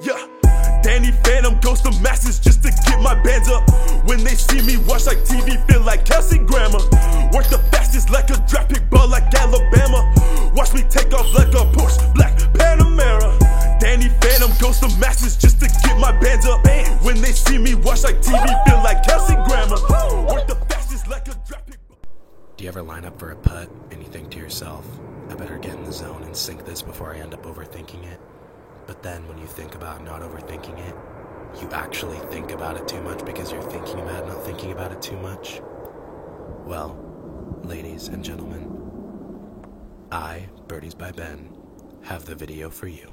Yeah. Danny Phantom goes to masses just to get my bands up. When they see me watch like TV, feel like Kelsey Grammer. Work the fastest like a draft pick, ball like Alabama. Watch me take off like a Porsche, black Panamera. Danny Phantom goes to masses just to get my bands up. When they see me watch like TV, feel like Kelsey Grammer. Work the fastest like a draft pick. Do you ever line up for a putt and you think to yourself, I better get in the zone and sink this before I end up overthinking it? But then when you think about not overthinking it, you actually think about it too much because you're thinking about not thinking about it too much? Well, ladies and gentlemen, I, Birdies by Ben, have the video for you.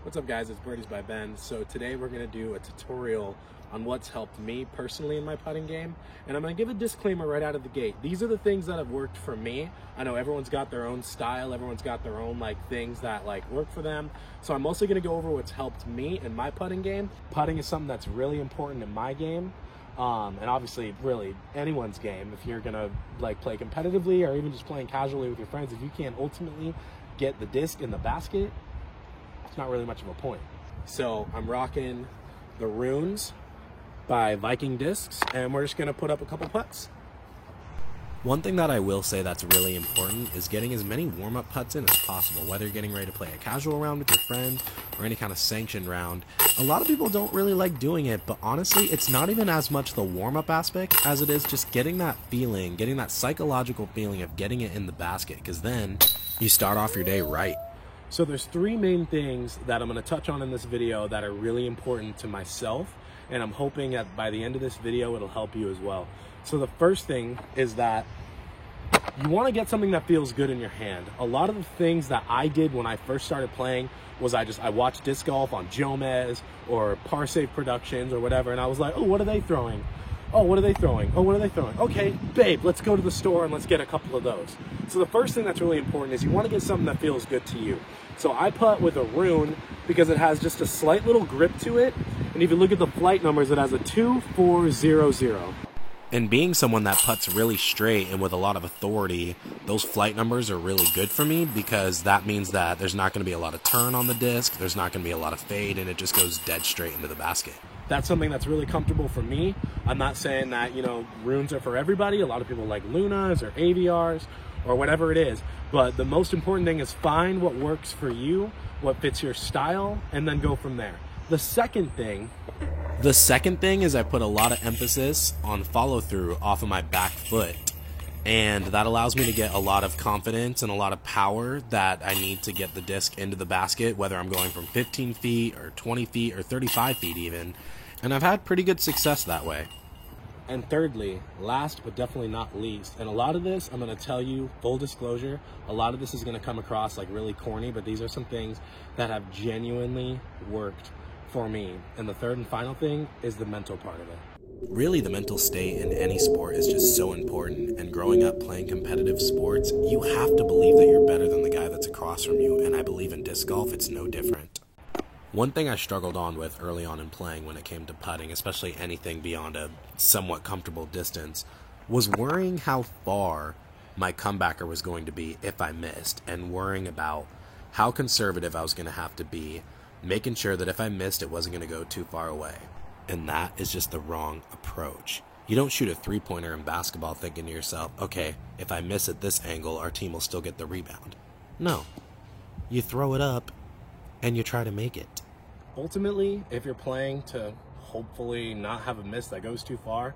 What's up guys, it's Birdies by Ben. So today we're going to do a tutorial on what's helped me personally in my putting game. And I'm going to give a disclaimer right out of the gate. These are the things that have worked for me. I know everyone's got their own style, everyone's got their own things that work for them. So I'm mostly going to go over what's helped me in my putting game. Putting is something that's really important in my game. And obviously really anyone's game. If you're going to play competitively or even just playing casually with your friends, if you can't ultimately get the disc in the basket, it's not really much of a point. So I'm rocking the Runes by Viking Discs, and we're just gonna put up a couple putts. One thing that I will say that's really important is getting as many warm-up putts in as possible, whether you're getting ready to play a casual round with your friend or any kind of sanctioned round. A lot of people don't really like doing it, but honestly, it's not even as much the warm-up aspect as it is just getting that feeling, getting that psychological feeling of getting it in the basket, because then you start off your day right. So there's three main things that I'm going to touch on in this video that are really important to myself, and I'm hoping that by the end of this video it'll help you as well. So the first thing is that you want to get something that feels good in your hand. A lot of the things that I did when I first started playing was I watched disc golf on Jomez or Parsave Productions or whatever, and I was like, oh, what are they throwing? Oh, what are they throwing? Oh, what are they throwing? Okay, babe, let's go to the store and let's get a couple of those. So the first thing that's really important is you want to get something that feels good to you. So I putt with a Rune because it has just a slight little grip to it. And if you look at the flight numbers, it has a 2400. And being someone that putts really straight and with a lot of authority, those flight numbers are really good for me because that means that there's not going to be a lot of turn on the disc, there's not going to be a lot of fade, and it just goes dead straight into the basket. That's something that's really comfortable for me. I'm not saying that, Runes are for everybody. A lot of people like Lunas or AVRs or whatever it is. But the most important thing is find what works for you, what fits your style, and then go from there. The second thing is I put a lot of emphasis on follow through off of my back foot. And that allows me to get a lot of confidence and a lot of power that I need to get the disc into the basket, whether I'm going from 15 feet or 20 feet or 35 feet even. And I've had pretty good success that way. And thirdly, last but definitely not least, and a lot of this, I'm going to tell you, full disclosure, a lot of this is going to come across really corny, but these are some things that have genuinely worked for me. And the third and final thing is the mental part of it. Really, the mental state in any sport is just so important, and growing up playing competitive sports, you have to believe that you're better than the guy that's across from you, and I believe in disc golf it's no different. One thing I struggled on with early on in playing when it came to putting, especially anything beyond a somewhat comfortable distance, was worrying how far my comebacker was going to be if I missed, and worrying about how conservative I was going to have to be, making sure that if I missed it wasn't going to go too far away. And that is just the wrong approach. You don't shoot a three-pointer in basketball thinking to yourself, okay, if I miss at this angle, our team will still get the rebound. No. You throw it up, and you try to make it. Ultimately, if you're playing to hopefully not have a miss that goes too far,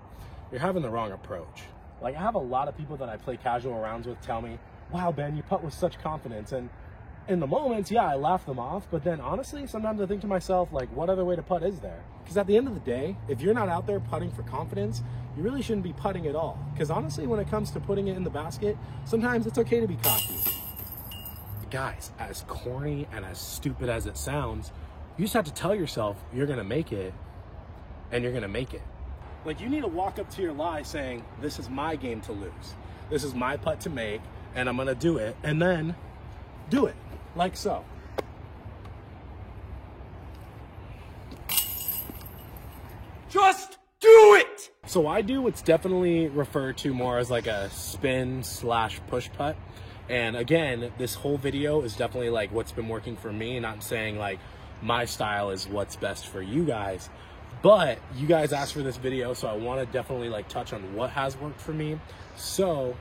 you're having the wrong approach. I have a lot of people that I play casual rounds with tell me, wow, Ben, you putt with such confidence. And in the moments, yeah, I laugh them off, but then honestly, sometimes I think to myself, what other way to putt is there? Because at the end of the day, if you're not out there putting for confidence, you really shouldn't be putting at all. Because honestly, when it comes to putting it in the basket, sometimes it's okay to be cocky. Guys, as corny and as stupid as it sounds, you just have to tell yourself you're going to make it, and you're going to make it. You need to walk up to your lie saying, this is my game to lose. This is my putt to make, and I'm going to do it, and then do it. Like so. Just do it! So I do what's definitely referred to more as a spin/push putt. And again, this whole video is definitely like what's been working for me, not saying like my style is what's best for you guys, but you guys asked for this video, so I want to definitely like touch on what has worked for me. So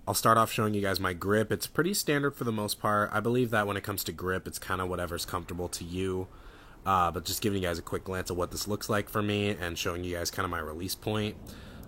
I'll start off showing you guys my grip. It's pretty standard for the most part. I believe that when it comes to grip, it's kind of whatever's comfortable to you. But just giving you guys a quick glance of what this looks like for me and showing you guys kind of my release point.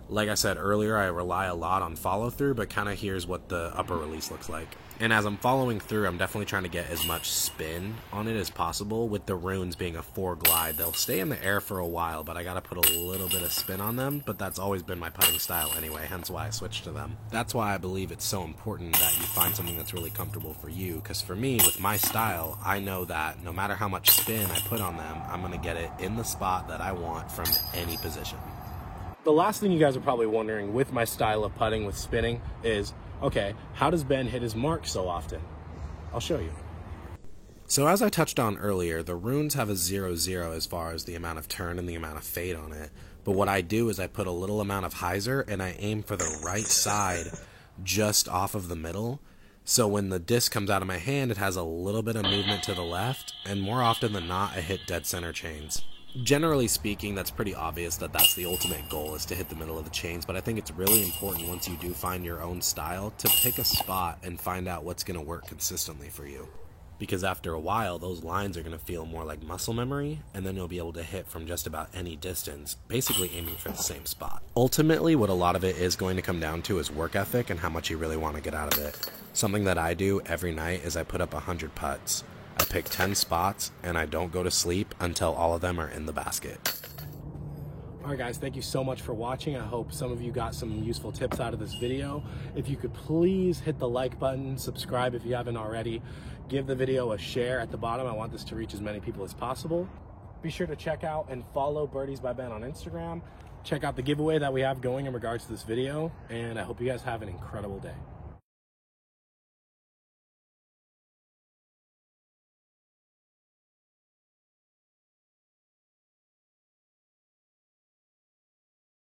Like I said earlier, I rely a lot on follow through, but kind of here's what the upper release looks like. And as I'm following through, I'm definitely trying to get as much spin on it as possible. With the runes being a 4 glide, they'll stay in the air for a while, but I gotta put a little bit of spin on them. But that's always been my putting style anyway, hence why I switched to them. That's why I believe it's so important that you find something that's really comfortable for you, because for me, with my style, I know that no matter how much spin I put on them, I'm gonna get it in the spot that I want from any position. The last thing you guys are probably wondering with my style of putting with spinning is, okay, how does Ben hit his mark so often? I'll show you. So as I touched on earlier, the runes have a 0-0 as far as the amount of turn and the amount of fade on it. But what I do is I put a little amount of hyzer and I aim for the right side just off of the middle. So when the disc comes out of my hand, it has a little bit of movement to the left, and more often than not, I hit dead center chains. Generally speaking, that's pretty obvious that that's the ultimate goal, is to hit the middle of the chains, but I think it's really important once you do find your own style to pick a spot and find out what's going to work consistently for you. Because after a while, those lines are going to feel more like muscle memory, and then you'll be able to hit from just about any distance, basically aiming for the same spot. Ultimately, what a lot of it is going to come down to is work ethic and how much you really want to get out of it. Something that I do every night is I put up 100 putts. I pick 10 spots, and I don't go to sleep until all of them are in the basket. Alright guys, thank you so much for watching. I hope some of you got some useful tips out of this video. If you could please hit the like button, subscribe if you haven't already, give the video a share at the bottom. I want this to reach as many people as possible. Be sure to check out and follow Birdies by Ben on Instagram. Check out the giveaway that we have going in regards to this video, and I hope you guys have an incredible day.